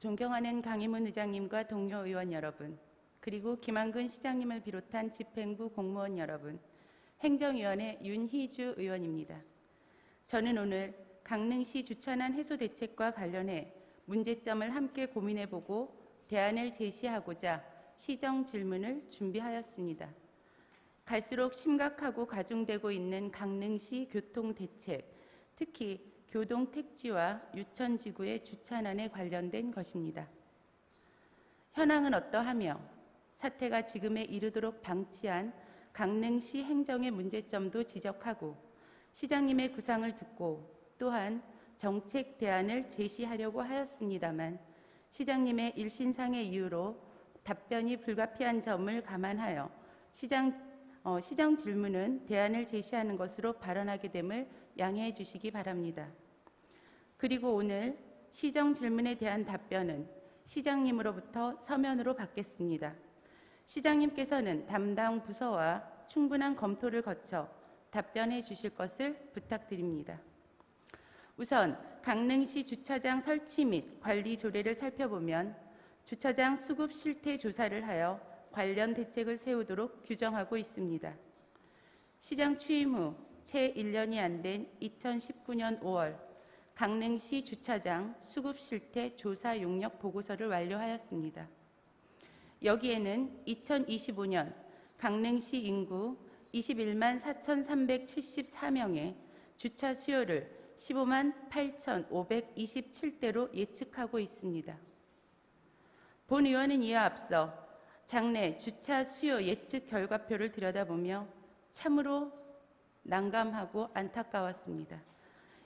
존경하는 강희문 의장님과 동료 의원 여러분, 그리고 김한근 시장님을 비롯한 집행부 공무원 여러분, 행정위원회 윤희주 의원입니다. 저는 오늘 강릉시 주차난 해소 대책과 관련해 문제점을 함께 고민해보고 대안을 제시하고자 시정 질문을 준비하였습니다. 갈수록 심각하고 가중되고 있는 강릉시 교통 대책, 특히 교동 택지와 유천지구의 주차난에 관련된 것입니다. 현황은 어떠하며 사태가 지금에 이르도록 방치한 강릉시 행정의 문제점도 지적하고 시장님의 구상을 듣고 또한 정책 대안을 제시하려고 하였습니다만 시장님의 일신상의 이유로 답변이 불가피한 점을 감안하여 시정 질문은 대안을 제시하는 것으로 발언하게 됨을 양해해 주시기 바랍니다. 그리고 오늘 시정 질문에 대한 답변은 시장님으로부터 서면으로 받겠습니다. 시장님께서는 담당 부서와 충분한 검토를 거쳐 답변해 주실 것을 부탁드립니다. 우선 강릉시 주차장 설치 및 관리 조례를 살펴보면 주차장 수급 실태 조사를 하여 관련 대책을 세우도록 규정하고 있습니다. 시장 취임 후 채 1년이 안 된 2019년 5월 강릉시 주차장 수급 실태 조사 용역 보고서를 완료하였습니다. 여기에는 2025년 강릉시 인구 21만 4,374명의 주차 수요를 15만 8,527대로 예측하고 있습니다. 본 의원은 이에 앞서 장래 주차 수요 예측 결과표를 들여다보며 참으로 난감하고 안타까웠습니다.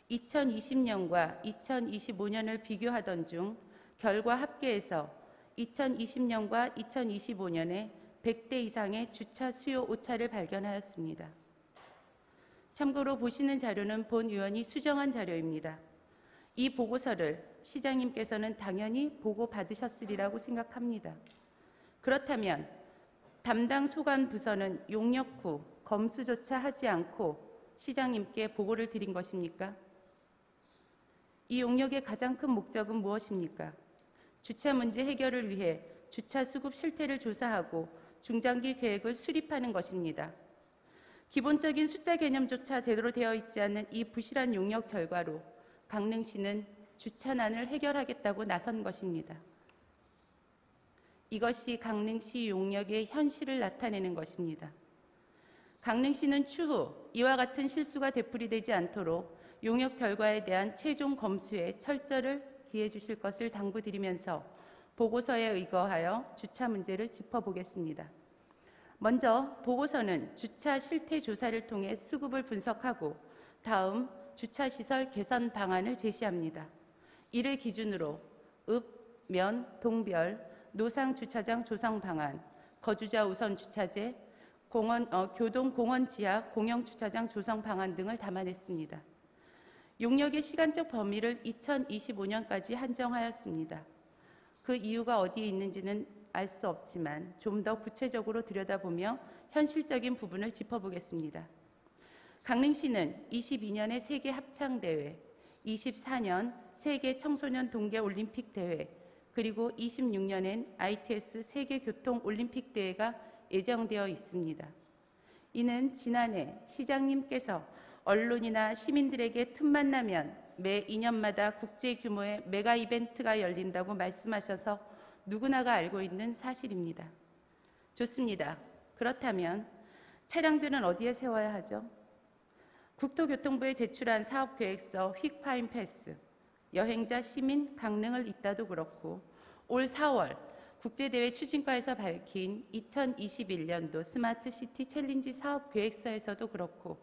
2020년과 2025년을 비교하던 중 결과 합계에서 2020년과 2025년에 100대 이상의 주차 수요 오차를 발견하였습니다. 참고로 보시는 자료는 본 의원이 수정한 자료입니다. 이 보고서를 시장님께서는 당연히 보고받으셨으리라고 생각합니다. 그렇다면 담당 소관 부서는 용역 후 검수조차 하지 않고 시장님께 보고를 드린 것입니까? 이 용역의 가장 큰 목적은 무엇입니까? 주차 문제 해결을 위해 주차 수급 실태를 조사하고 중장기 계획을 수립하는 것입니다. 기본적인 숫자 개념조차 제대로 되어 있지 않는 이 부실한 용역 결과로 강릉시는 주차난을 해결하겠다고 나선 것입니다. 이것이 강릉시 용역의 현실을 나타내는 것입니다. 강릉시는 추후 이와 같은 실수가 되풀이되지 않도록 용역 결과에 대한 최종 검수에 철저를 기해 주실 것을 당부드리면서 보고서에 의거하여 주차 문제를 짚어보겠습니다. 먼저 보고서는 주차 실태 조사를 통해 수급을 분석하고 다음 주차시설 개선 방안을 제시합니다. 이를 기준으로 읍, 면, 동별, 노상 주차장 조성 방안, 거주자 우선 주차제, 교동 공원 지하 공영 주차장 조성 방안 등을 담아냈습니다. 용역의 시간적 범위를 2025년까지 한정하였습니다. 그 이유가 어디에 있는지는 알 수 없지만 좀 더 구체적으로 들여다보며 현실적인 부분을 짚어보겠습니다. 강릉시는 22년에 세계 합창대회, 24년 세계 청소년 동계 올림픽 대회, 그리고 26년엔 ITS 세계교통올림픽 대회가 예정되어 있습니다. 이는 지난해 시장님께서 언론이나 시민들에게 틈만 나면 매 2년마다 국제 규모의 메가 이벤트가 열린다고 말씀하셔서 누구나가 알고 있는 사실입니다. 좋습니다. 그렇다면 차량들은 어디에 세워야 하죠? 국토교통부에 제출한 사업계획서 휙파임 패스, 여행자 시민 강릉을 잇다도 그렇고 올 4월 국제대회 추진과에서 밝힌 2021년도 스마트시티 챌린지 사업계획서에서도 그렇고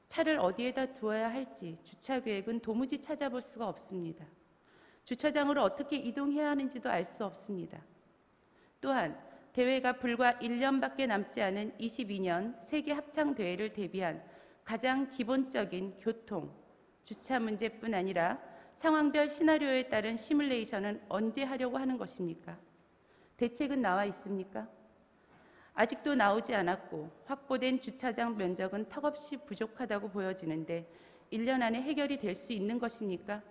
차를 어디에다 두어야 할지 주차계획은 도무지 찾아볼 수가 없습니다. 주차장으로 어떻게 이동해야 하는지도 알 수 없습니다. 또한 대회가 불과 1년밖에 남지 않은 22년 세계합창대회를 대비한 가장 기본적인 교통, 주차 문제뿐 아니라 상황별 시나리오에 따른 시뮬레이션은 언제 하려고 하는 것입니까? 대책은 나와 있습니까? 아직도 나오지 않았고 확보된 주차장 면적은 턱없이 부족하다고 보여지는데 1년 안에 해결이 될 수 있는 것입니까?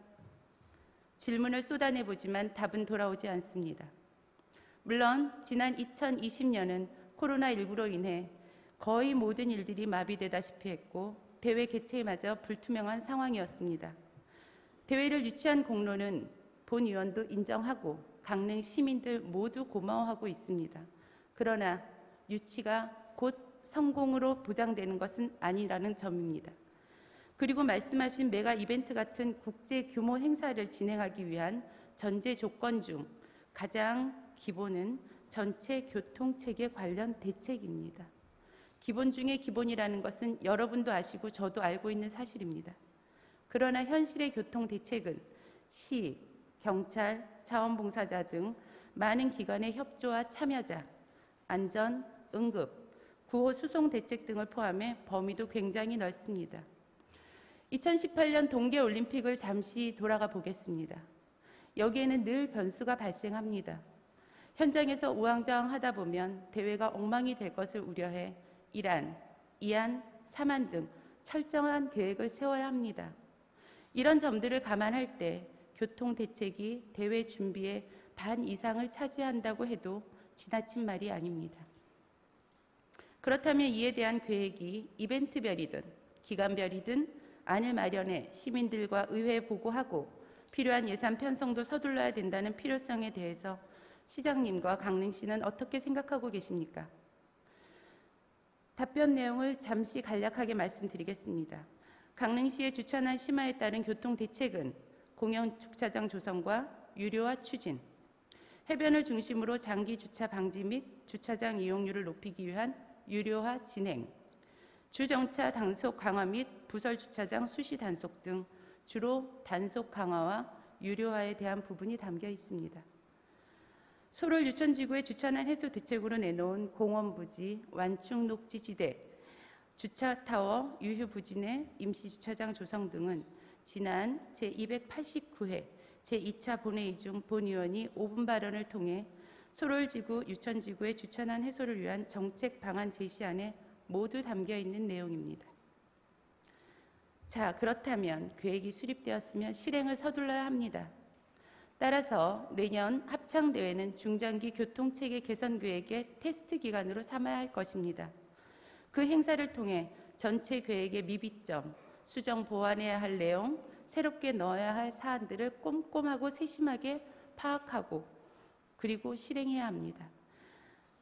질문을 쏟아내보지만 답은 돌아오지 않습니다. 물론 지난 2020년은 코로나19로 인해 거의 모든 일들이 마비되다시피 했고 대회 개최마저 불투명한 상황이었습니다. 대회를 유치한 공로는 본 의원도 인정하고 강릉 시민들 모두 고마워하고 있습니다. 그러나 유치가 곧 성공으로 보장되는 것은 아니라는 점입니다. 그리고 말씀하신 메가 이벤트 같은 국제 규모 행사를 진행하기 위한 전제 조건 중 가장 기본은 전체 교통체계 관련 대책입니다. 기본 중에 기본이라는 것은 여러분도 아시고 저도 알고 있는 사실입니다. 그러나 현실의 교통 대책은 시, 경찰, 자원봉사자 등 많은 기관의 협조와 참여자, 안전, 응급, 구호 수송 대책 등을 포함해 범위도 굉장히 넓습니다. 2018년 동계올림픽을 잠시 돌아가 보겠습니다. 여기에는 늘 변수가 발생합니다. 현장에서 우왕좌왕하다 보면 대회가 엉망이 될 것을 우려해 1안, 2안, 3안 등 철저한 계획을 세워야 합니다. 이런 점들을 감안할 때 교통대책이 대회 준비의 반 이상을 차지한다고 해도 지나친 말이 아닙니다. 그렇다면 이에 대한 계획이 이벤트별이든 기간별이든 안을 마련해 시민들과 의회에 보고하고 필요한 예산 편성도 서둘러야 된다는 필요성에 대해서 시장님과 강릉시는 어떻게 생각하고 계십니까? 답변 내용을 잠시 간략하게 말씀드리겠습니다. 강릉시의 주천안 심화에 따른 교통대책은 공영 주차장 조성과 유료화 추진, 해변을 중심으로 장기 주차 방지 및 주차장 이용률을 높이기 위한 유료화 진행, 주정차 단속 강화 및 부설 주차장 수시 단속 등 주로 단속 강화와 유료화에 대한 부분이 담겨 있습니다. 소롤 유천지구의 주천안 해소 대책으로 내놓은 공원 부지, 완충 녹지 지대, 주차 타워, 유휴 부진의 임시 주차장 조성 등은 지난 제289회 제2차 본회의 중 본의원이 5분 발언을 통해 소롤지구, 유천지구의 주천안 해소를 위한 정책 방안 제시안에 모두 담겨 있는 내용입니다. 자, 그렇다면 계획이 수립되었으면 실행을 서둘러야 합니다. 따라서 내년 합창대회는 중장기 교통체계 개선 계획의 테스트 기간으로 삼아야 할 것입니다. 그 행사를 통해 전체 계획의 미비점, 수정 보완해야 할 내용, 새롭게 넣어야 할 사안들을 꼼꼼하고 세심하게 파악하고 그리고 실행해야 합니다.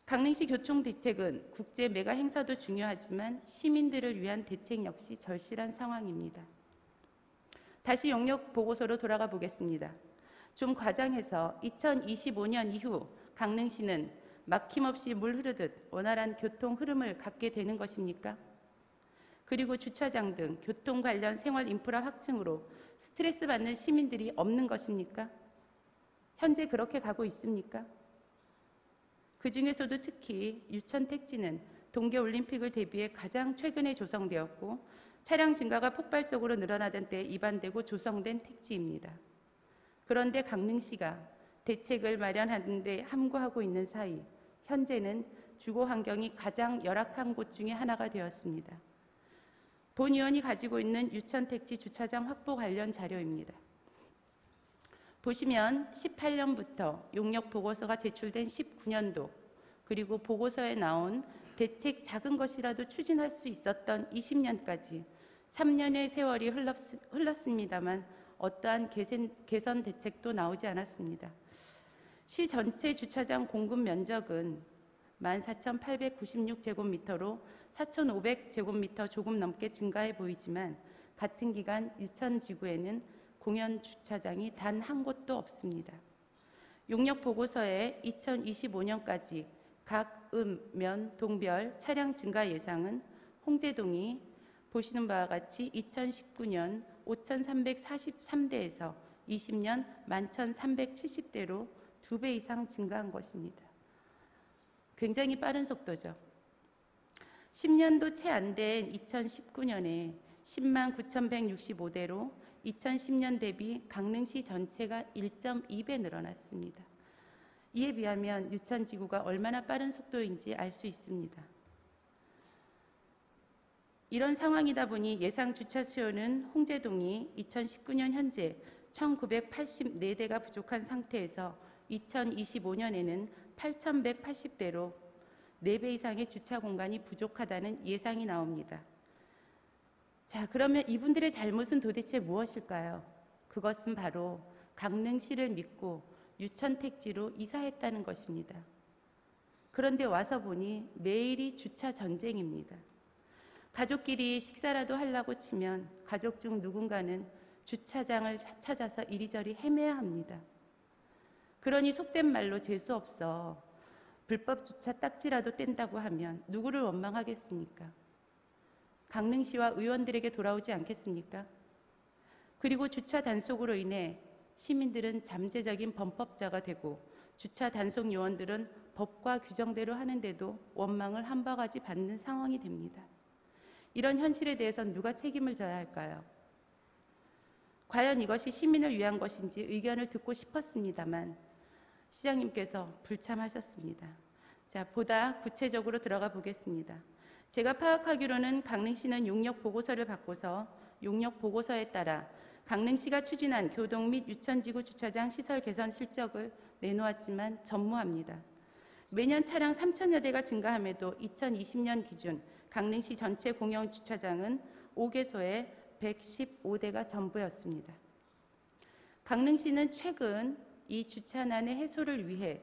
강릉시 교통대책은 국제 메가 행사도 중요하지만 시민들을 위한 대책 역시 절실한 상황입니다. 다시 용역 보고서로 돌아가 보겠습니다. 좀 과장해서 2025년 이후 강릉시는 막힘없이 물 흐르듯 원활한 교통 흐름을 갖게 되는 것입니까? 그리고 주차장 등 교통 관련 생활 인프라 확충으로 스트레스 받는 시민들이 없는 것입니까? 현재 그렇게 가고 있습니까? 그 중에서도 특히 유천 택지는 동계올림픽을 대비해 가장 최근에 조성되었고 차량 증가가 폭발적으로 늘어나던 때에 입안되고 조성된 택지입니다. 그런데 강릉시가 대책을 마련하는 데 함구하고 있는 사이 현재는 주거 환경이 가장 열악한 곳 중에 하나가 되었습니다. 본 의원이 가지고 있는 유천 택지 주차장 확보 관련 자료입니다. 보시면 18년부터 용역 보고서가 제출된 19년도 그리고 보고서에 나온 대책 작은 것이라도 추진할 수 있었던 20년까지 3년의 세월이 흘렀습니다만 어떠한 개선 대책도 나오지 않았습니다. 시 전체 주차장 공급 면적은 14,896제곱미터로 4,500제곱미터 조금 넘게 증가해 보이지만 같은 기간 유천지구에는 공연 주차장이 단 한 곳도 없습니다. 용역 보고서에 2025년까지 각 면, 동별 차량 증가 예상은 홍제동이 보시는 바와 같이 2019년 5,343대에서 20년 11,370대로 2배 이상 증가한 것입니다. 굉장히 빠른 속도죠. 10년도 채 안 된 2019년에 10만 9,165대로 2010년 대비 강릉시 전체가 1.2배 늘어났습니다. 이에 비하면 유천지구가 얼마나 빠른 속도인지 알 수 있습니다. 이런 상황이다 보니 예상 주차 수요는 홍제동이 2019년 현재 1984대가 부족한 상태에서 2025년에는 8,180대로 4배 이상의 주차 공간이 부족하다는 예상이 나옵니다. 자, 그러면 이분들의 잘못은 도대체 무엇일까요? 그것은 바로 강릉시를 믿고 유천택지로 이사했다는 것입니다. 그런데 와서 보니 매일이 주차 전쟁입니다. 가족끼리 식사라도 하려고 치면 가족 중 누군가는 주차장을 찾아서 이리저리 헤매야 합니다. 그러니 속된 말로 재수없어 불법 주차 딱지라도 뗀다고 하면 누구를 원망하겠습니까? 강릉시와 의원들에게 돌아오지 않겠습니까? 그리고 주차 단속으로 인해 시민들은 잠재적인 범법자가 되고 주차 단속 요원들은 법과 규정대로 하는데도 원망을 한 바가지 받는 상황이 됩니다. 이런 현실에 대해서 누가 책임을 져야 할까요? 과연 이것이 시민을 위한 것인지 의견을 듣고 싶었습니다만 시장님께서 불참하셨습니다. 자, 보다 구체적으로 들어가 보겠습니다. 제가 파악하기로는 강릉시는 용역 보고서를 받고서 용역 보고서에 따라 강릉시가 추진한 교동 및 유천지구 주차장 시설 개선 실적을 내놓았지만 전무합니다. 매년 차량 3,000여 대가 증가함에도 2020년 기준 강릉시 전체 공영 주차장은 5개소에 115대가 전부였습니다. 강릉시는 최근 이 주차난의 해소를 위해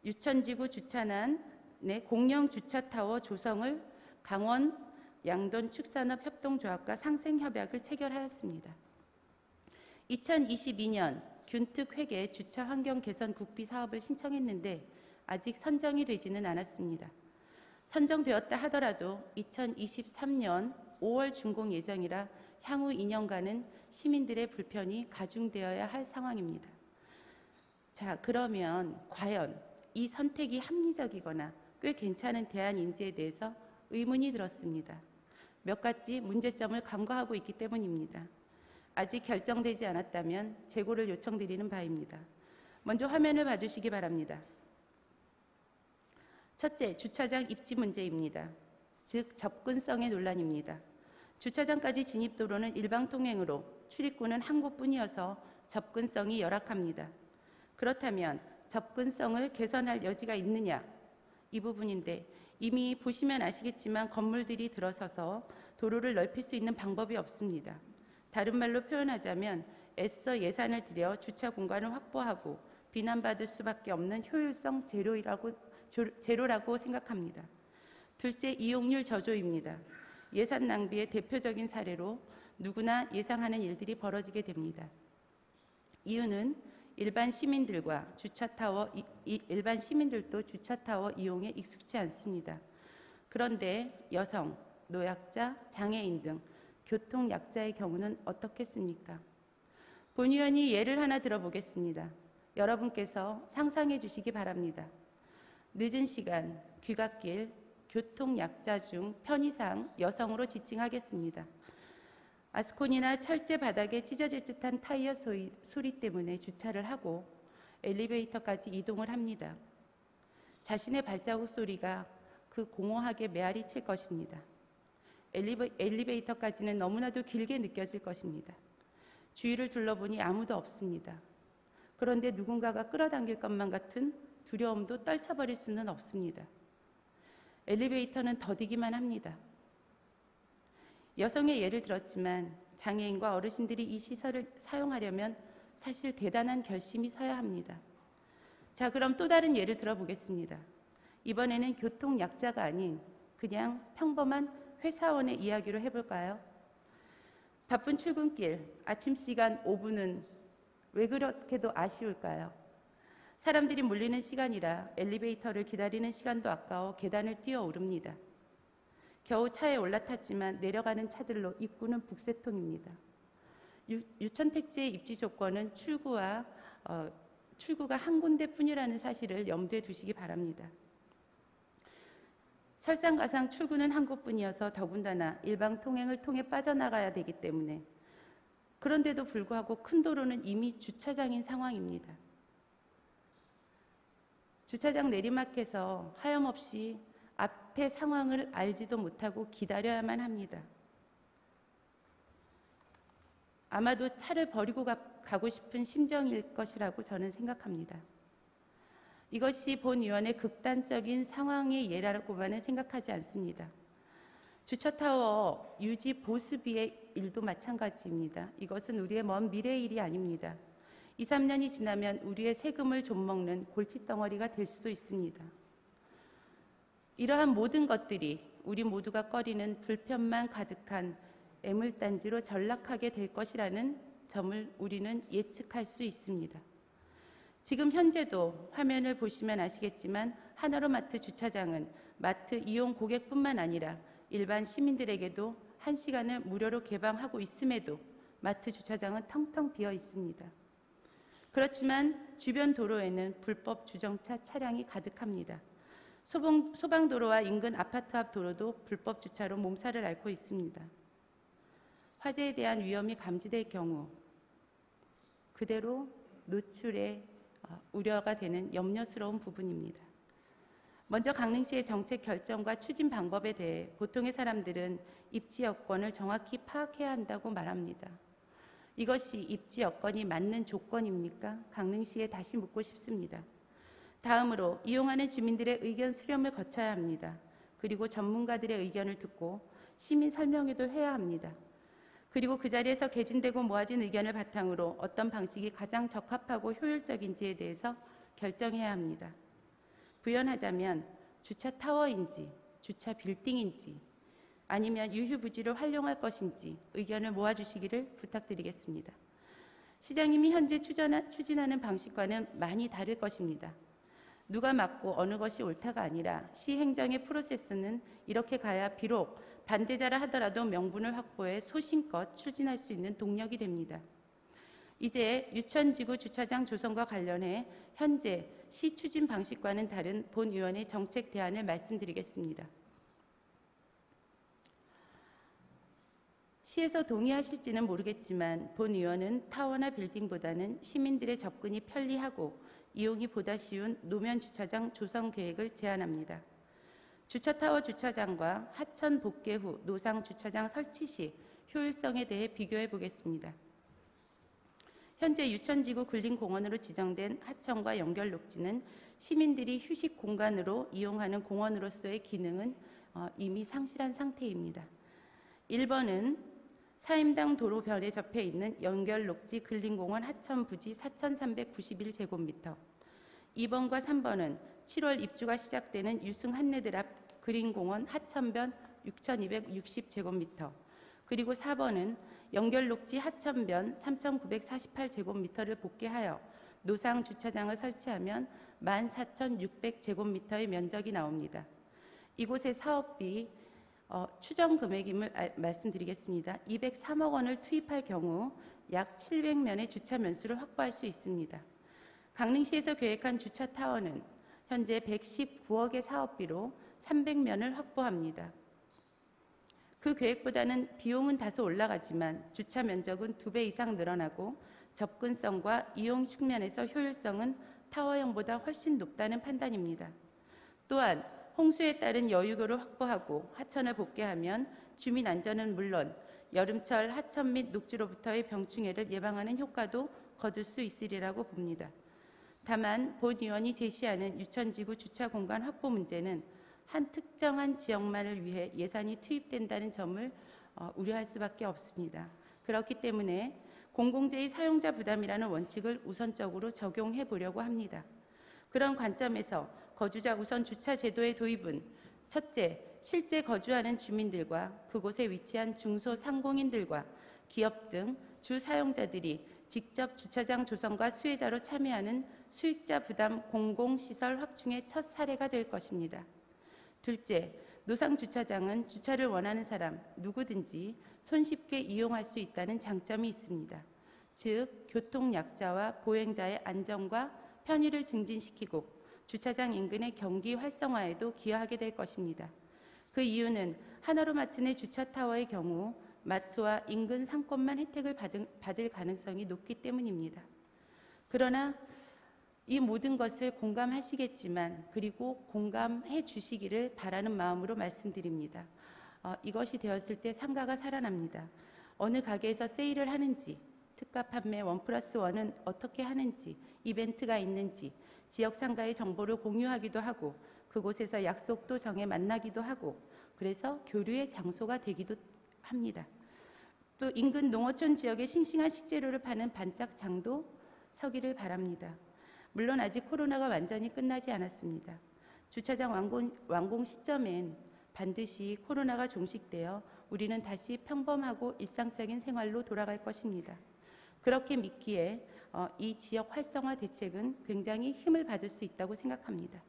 유천지구 주차난의 공영 주차타워 조성을 강원 양돈 축산업협동조합과 상생협약을 체결하였습니다. 2022년 균특회계 주차 환경 개선 국비 사업을 신청했는데 아직 선정이 되지는 않았습니다. 선정되었다 하더라도 2023년 5월 준공 예정이라 향후 2년간은 시민들의 불편이 가중되어야 할 상황입니다. 자, 그러면 과연 이 선택이 합리적이거나 꽤 괜찮은 대안인지에 대해서 의문이 들었습니다. 몇 가지 문제점을 간과하고 있기 때문입니다. 아직 결정되지 않았다면 재고를 요청드리는 바입니다. 먼저 화면을 봐주시기 바랍니다. 첫째, 주차장 입지 문제입니다. 즉, 접근성의 논란입니다. 주차장까지 진입도로는 일방통행으로 출입구는 한 곳뿐이어서 접근성이 열악합니다. 그렇다면 접근성을 개선할 여지가 있느냐? 이 부분인데 이미 보시면 아시겠지만 건물들이 들어서서 도로를 넓힐 수 있는 방법이 없습니다. 다른 말로 표현하자면 애써 예산을 들여 주차 공간을 확보하고 비난받을 수밖에 없는 효율성 제로라고 생각합니다. 둘째, 이용률 저조입니다. 예산 낭비의 대표적인 사례로 누구나 예상하는 일들이 벌어지게 됩니다. 이유는 일반 시민들도 주차타워 이용에 익숙치 않습니다. 그런데 여성, 노약자, 장애인 등 교통약자의 경우는 어떻겠습니까? 본 의원이 예를 하나 들어보겠습니다. 여러분께서 상상해 주시기 바랍니다. 늦은 시간, 귀갓길, 교통약자 중 편의상 여성으로 지칭하겠습니다. 아스콘이나 철제 바닥에 찢어질 듯한 타이어 소리 때문에 주차를 하고 엘리베이터까지 이동을 합니다. 자신의 발자국 소리가 그 공허하게 메아리 칠 것입니다. 엘리베이터까지는 너무나도 길게 느껴질 것입니다. 주위를 둘러보니 아무도 없습니다. 그런데 누군가가 끌어당길 것만 같은 두려움도 떨쳐버릴 수는 없습니다. 엘리베이터는 더디기만 합니다. 여성의 예를 들었지만 장애인과 어르신들이 이 시설을 사용하려면 사실 대단한 결심이 서야 합니다. 자, 그럼 또 다른 예를 들어보겠습니다. 이번에는 교통약자가 아닌 그냥 평범한 회사원의 이야기로 해볼까요? 바쁜 출근길, 아침 시간 5분은 왜 그렇게도 아쉬울까요? 사람들이 몰리는 시간이라 엘리베이터를 기다리는 시간도 아까워 계단을 뛰어 오릅니다. 겨우 차에 올라탔지만 내려가는 차들로 입구는 북새통입니다. 유천택지의 입지 조건은 출구가 한 군데뿐이라는 사실을 염두에 두시기 바랍니다. 설상가상 출구는 한 곳뿐이어서 더군다나 일방 통행을 통해 빠져나가야 되기 때문에 그런데도 불구하고 큰 도로는 이미 주차장인 상황입니다. 주차장 내리막에서 하염없이 앞의 상황을 알지도 못하고 기다려야만 합니다. 아마도 차를 버리고 가고 싶은 심정일 것이라고 저는 생각합니다. 이것이 본 의원의 극단적인 상황의 예라고만은 생각하지 않습니다. 주차타워 유지 보수비의 일도 마찬가지입니다. 이것은 우리의 먼 미래의 일이 아닙니다. 2, 3년이 지나면 우리의 세금을 좀먹는 골칫덩어리가 될 수도 있습니다. 이러한 모든 것들이 우리 모두가 꺼리는 불편만 가득한 애물단지로 전락하게 될 것이라는 점을 우리는 예측할 수 있습니다. 지금 현재도 화면을 보시면 아시겠지만 하나로마트 주차장은 마트 이용 고객뿐만 아니라 일반 시민들에게도 1시간을 무료로 개방하고 있음에도 마트 주차장은 텅텅 비어 있습니다. 그렇지만 주변 도로에는 불법 주정차 차량이 가득합니다. 소방도로와 인근 아파트 앞 도로도 불법 주차로 몸살을 앓고 있습니다. 화재에 대한 위험이 감지될 경우 그대로 노출에 우려가 되는 염려스러운 부분입니다. 먼저 강릉시의 정책 결정과 추진 방법에 대해 보통의 사람들은 입지 여건을 정확히 파악해야 한다고 말합니다. 이것이 입지 여건이 맞는 조건입니까? 강릉시에 다시 묻고 싶습니다. 다음으로 이용하는 주민들의 의견 수렴을 거쳐야 합니다. 그리고 전문가들의 의견을 듣고 시민 설명회도 해야 합니다. 그리고 그 자리에서 개진되고 모아진 의견을 바탕으로 어떤 방식이 가장 적합하고 효율적인지에 대해서 결정해야 합니다. 부연하자면 주차 타워인지 주차 빌딩인지 아니면 유휴부지를 활용할 것인지 의견을 모아주시기를 부탁드리겠습니다. 시장님이 현재 추진하는 방식과는 많이 다를 것입니다. 누가 맞고 어느 것이 옳다가 아니라 시행정의 프로세스는 이렇게 가야 비록 반대자라 하더라도 명분을 확보해 소신껏 추진할 수 있는 동력이 됩니다. 이제 유천지구 주차장 조성과 관련해 현재 시 추진 방식과는 다른 본 의원의 정책 대안을 말씀드리겠습니다. 시에서 동의하실지는 모르겠지만 본 의원은 타워나 빌딩보다는 시민들의 접근이 편리하고 이용이 보다 쉬운 노면 주차장 조성 계획을 제안합니다. 주차타워 주차장과 하천 복개 후 노상 주차장 설치 시 효율성에 대해 비교해 보겠습니다. 현재 유천지구 굴림공원으로 지정된 하천과 연결 녹지는 시민들이 휴식 공간으로 이용하는 공원으로서의 기능은 이미 상실한 상태입니다. 1번은 사임당 도로변에 접해 있는 연결 녹지 근린공원 하천 부지 4,391제곱미터, 2번과 3번은 7월 입주가 시작되는 유승 한내들 앞 그린공원 하천변 6,260제곱미터, 그리고 4번은 연결 녹지 하천변 3,948제곱미터를 복개하여 노상 주차장을 설치하면 14,600제곱미터의 면적이 나옵니다. 이곳의 사업비 추정 금액임을 말씀드리겠습니다. 203억 원을 투입할 경우 약 700면의 주차 면수를 확보할 수 있습니다. 강릉시에서 계획한 주차 타워는 현재 119억의 사업비로 300면을 확보합니다. 그 계획보다는 비용은 다소 올라가지만 주차 면적은 2배 이상 늘어나고 접근성과 이용 측면에서 효율성은 타워형보다 훨씬 높다는 판단입니다. 또한 홍수에 따른 여유도를 확보하고 하천을 복개하면 주민 안전은 물론 여름철 하천 및 녹지로부터의 병충해를 예방하는 효과도 거둘 수 있으리라고 봅니다. 다만 본 의원이 제시하는 유천지구 주차 공간 확보 문제는 한 특정한 지역만을 위해 예산이 투입된다는 점을 우려할 수밖에 없습니다. 그렇기 때문에 공공재의 사용자 부담이라는 원칙을 우선적으로 적용해 보려고 합니다. 그런 관점에서 거주자 우선 주차 제도의 도입은 첫째, 실제 거주하는 주민들과 그곳에 위치한 중소상공인들과 기업 등 주 사용자들이 직접 주차장 조성과 수혜자로 참여하는 수익자 부담 공공시설 확충의 첫 사례가 될 것입니다. 둘째, 노상 주차장은 주차를 원하는 사람 누구든지 손쉽게 이용할 수 있다는 장점이 있습니다. 즉, 교통약자와 보행자의 안전과 편의를 증진시키고 주차장 인근의 경기 활성화에도 기여하게 될 것입니다. 그 이유는 하나로마트 내 주차타워의 경우 마트와 인근 상권만 혜택을 받을 가능성이 높기 때문입니다. 그러나 이 모든 것을 공감하시겠지만 그리고 공감해 주시기를 바라는 마음으로 말씀드립니다. 이것이 되었을 때 상가가 살아납니다. 어느 가게에서 세일을 하는지 특가 판매 1+1은 어떻게 하는지, 이벤트가 있는지, 지역 상가의 정보를 공유하기도 하고 그곳에서 약속도 정해 만나기도 하고 그래서 교류의 장소가 되기도 합니다. 또 인근 농어촌 지역의 싱싱한 식재료를 파는 반짝장도 서기를 바랍니다. 물론 아직 코로나가 완전히 끝나지 않았습니다. 주차장 완공 시점엔 반드시 코로나가 종식되어 우리는 다시 평범하고 일상적인 생활로 돌아갈 것입니다. 그렇게 믿기에 이 지역 활성화 대책은 굉장히 힘을 받을 수 있다고 생각합니다.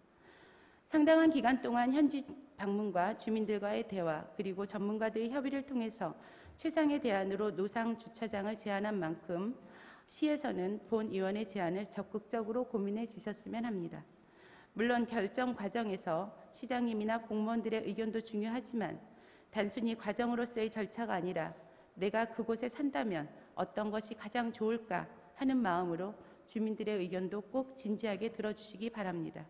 상당한 기간 동안 현지 방문과 주민들과의 대화 그리고 전문가들의 협의를 통해서 최상의 대안으로 노상 주차장을 제안한 만큼 시에서는 본의원의 제안을 적극적으로 고민해 주셨으면 합니다. 물론 결정 과정에서 시장님이나 공무원들의 의견도 중요하지만 단순히 과정으로서의 절차가 아니라 내가 그곳에 산다면 어떤 것이 가장 좋을까 하는 마음으로 주민들의 의견도 꼭 진지하게 들어주시기 바랍니다.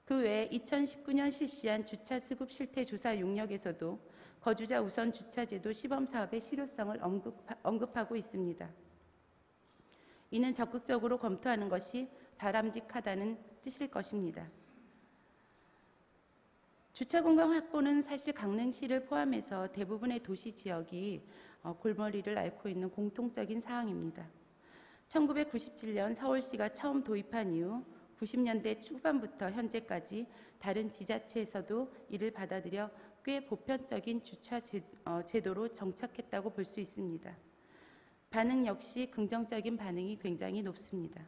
그 외에 2019년 실시한 주차 수급 실태 조사 용역에서도 거주자 우선 주차제도 시범사업의 실효성을 언급하고 있습니다. 이는 적극적으로 검토하는 것이 바람직하다는 뜻일 것입니다. 주차 공간 확보는 사실 강릉시를 포함해서 대부분의 도시 지역이 골머리를 앓고 있는 공통적인 사항입니다. 1997년 서울시가 처음 도입한 이후 90년대 초반부터 현재까지 다른 지자체에서도 이를 받아들여 꽤 보편적인 주차 제도로 정착했다고 볼 수 있습니다. 반응 역시 긍정적인 반응이 굉장히 높습니다.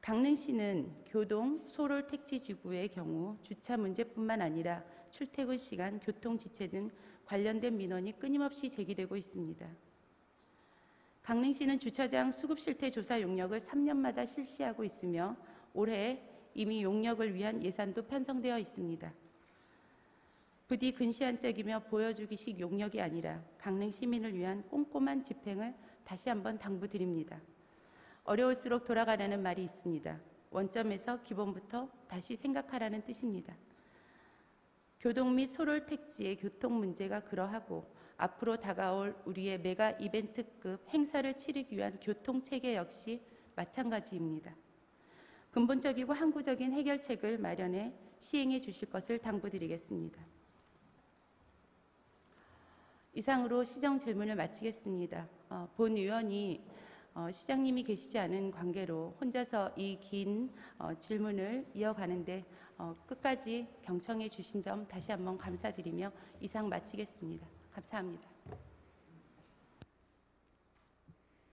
강릉시는 교동, 소롤 택지지구의 경우 주차 문제뿐만 아니라 출퇴근 시간, 교통지체 등 관련된 민원이 끊임없이 제기되고 있습니다. 강릉시는 주차장 수급실태 조사 용역을 3년마다 실시하고 있으며 올해 이미 용역을 위한 예산도 편성되어 있습니다. 부디 근시안적이며 보여주기식 용역이 아니라 강릉 시민을 위한 꼼꼼한 집행을 다시 한번 당부드립니다. 어려울수록 돌아가라는 말이 있습니다. 원점에서 기본부터 다시 생각하라는 뜻입니다. 교동 및 소롤 택지의 교통 문제가 그러하고 앞으로 다가올 우리의 메가 이벤트급 행사를 치르기 위한 교통체계 역시 마찬가지입니다. 근본적이고 항구적인 해결책을 마련해 시행해 주실 것을 당부드리겠습니다. 이상으로 시정 질문을 마치겠습니다. 본 의원이 시장님이 계시지 않은 관계로 혼자서 이 긴 질문을 이어가는데 끝까지 경청해 주신 점 다시 한번 감사드리며 이상 마치겠습니다. 감사합니다.